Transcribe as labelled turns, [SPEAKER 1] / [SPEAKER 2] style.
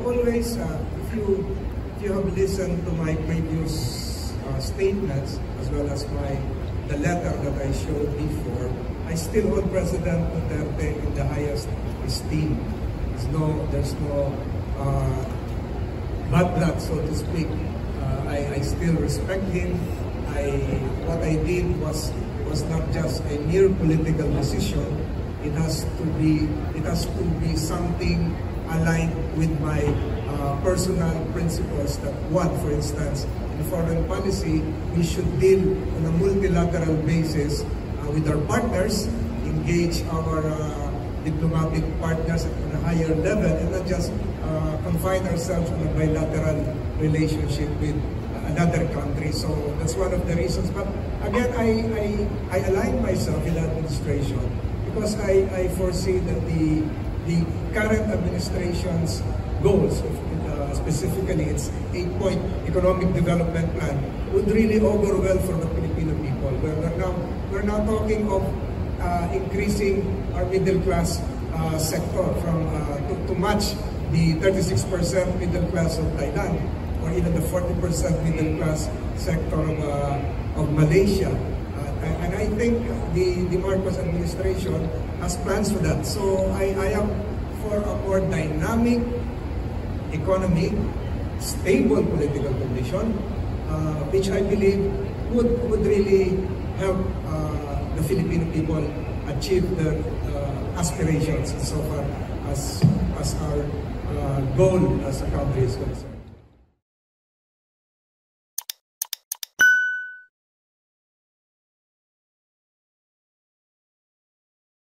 [SPEAKER 1] always, if you have listened to my previous statements, as well as the letter that I showed before, I still hold President Duterte in the highest esteem. There's no bad blood, so to speak. I still respect him. What I did was not just a mere political decision. It has to be something aligned with my personal principles. That one, for instance, in foreign policy, we should deal on a multilateral basis with our partners, engage our diplomatic partners at a higher level, and not just confine ourselves in a bilateral relationship with another country. So that's one of the reasons. But again, I align myself in the administration because I foresee that the current administration's goals, specifically its 8-point economic development plan, would really augur well for the Filipino people. We're now talking of increasing our middle class sector from to match the 36% middle class of Thailand, or even the 40% middle class sector of Malaysia. And I think the Marcos administration has plans for that. So I am for a more dynamic economy, stable political condition, which I believe would really help the Filipino people achieve their aspirations so far as our goal as a country is concerned.